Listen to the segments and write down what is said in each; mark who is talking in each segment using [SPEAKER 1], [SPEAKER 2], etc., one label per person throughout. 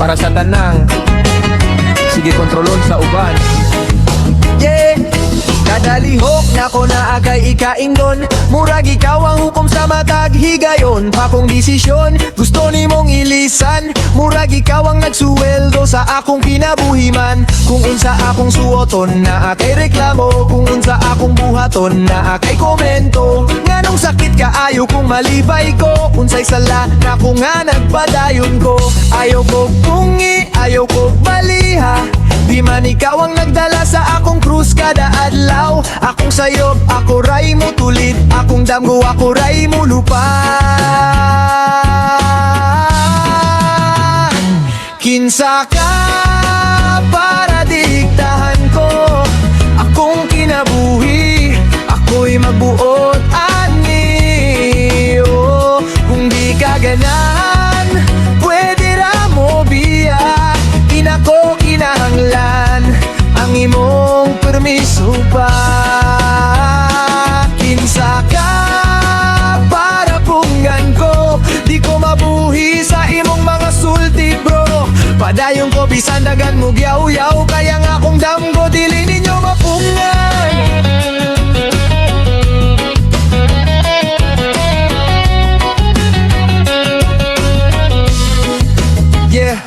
[SPEAKER 1] para sa tanang. Sige kontrolon sa uban.
[SPEAKER 2] Yeah, kada lihok na ko na agay ikaingnon. Murag ikaw ang hukom sa matag higayon. Akong desisyon, gusto ni mong ilisan. Murag ikaw ang nagsuweldo sa akong kinabuhiman. Kung unsa akong suoton na akay reklamo, kung unsa akong buhaton na akay komento. Nganong sakit ka ayaw kong malibay ko, unsay sala na ko nga nagpadayon ko. Ayaw ko bungi, ayaw ko baliha. Di man ikaw ang nagdala sa akong krus kada adlaw. Akong sayob, ako ray mo tulid. Akong damgo, ako ray mo lupa. Kinsa ka para diktahan ko akong kinabuhi. Ako'y magbuot ani. Oh, kung di ka ganahan, pwede ra mo biya. Inako kinahanglan ang imong permiso pa. Kinsa ka para punggan ko, di ko mabuhi sa imong mga sulti bro. Padayon ko bisan dagan mo gyaw-yaw, kaya nga akong damgo dili ninyo mapungan. Yeah,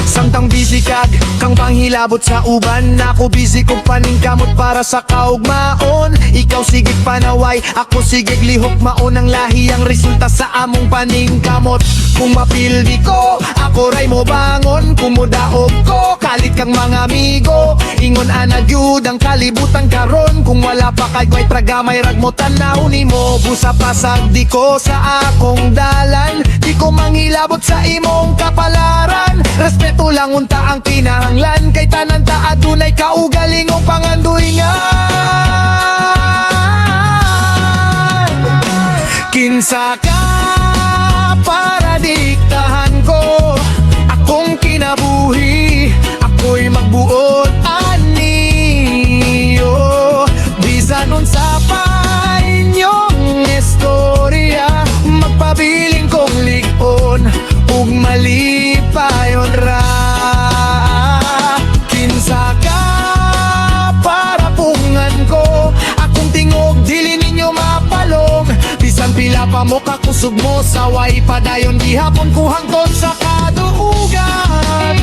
[SPEAKER 2] samtang busy kag kang panghilabot sa uban. Ako busy kong paningkamot para sa kaugmaon. Ikaw sigig panaway, ako sigig lihok maon. Ang lahi ang resulta sa among paningkamot. Kung mapildi ko, ako ray mo bangon. Kumudaog ko, kalit kang mga amigo. Ingon anagyud ang kalibutan karon. Kung wala pa kay kway tragamay rag mo tanaw ni mo. Busa pasag di ko sa akong dalan. Di ko manghilabot sa imong kapalaran. Respeto lang unta ang kinahanglan. Kay tanan ta adunay kaugaling o panganduingan. Kinsa ka para diktahan ko akong kinabuhi. Ako'y magbuot ani. Oh, bisan unsa pa inyong istorya, magpabiling kong ligon ug malipayon ra. Kinsa ka para pungan ko akong tingog dili ninyo mapalong. Bisan pila pa mo kakusog mo sa way padayon gihapon ko hangtod sa kaduugan.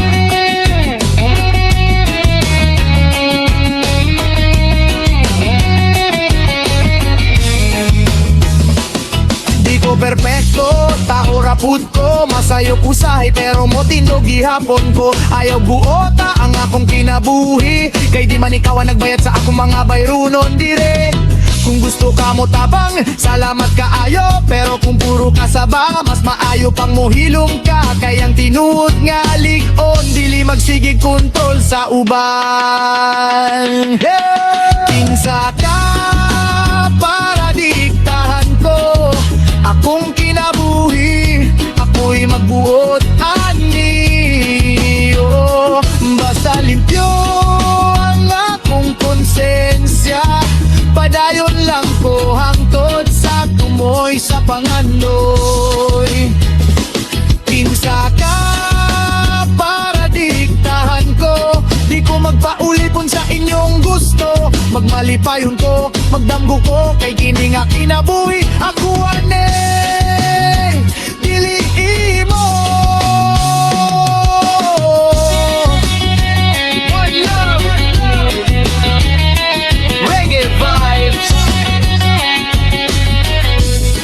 [SPEAKER 2] Di ko perpekto, tao rapud ko, masayo kusahay pero mo tindog gihapon ko. Ayaw buota ang akong kinabuhi, kay di man ikaw ang nagbayad sa akong mga bayrunon dire. Kung gusto ka mo tabang, salamat kaayo. Pero kung puro ka saba, mas maayo pang mohilong ka. Kayang tinuod nga ligon, dili magsigig kontrol sa uban. Yeah! Kinsa ka para diktahan ko akong kinabuhi. Ako'y magbuot ani. Oh, basta limpyo ang akong konsensya. Padayon lang ko hangtod sa tumoy sa pangandoy. Kinsa ka para diktahan ko, di ko magpaulipon sa inyong gusto. Magmalipayon ko, magdamgo ko, kay kini nga kinabuhi. Ako ane, dili imo. One love, reggae vibes.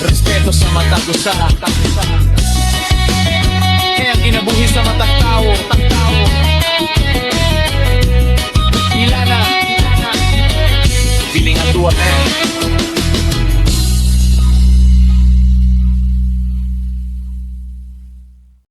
[SPEAKER 1] Respeto sa mata ko sa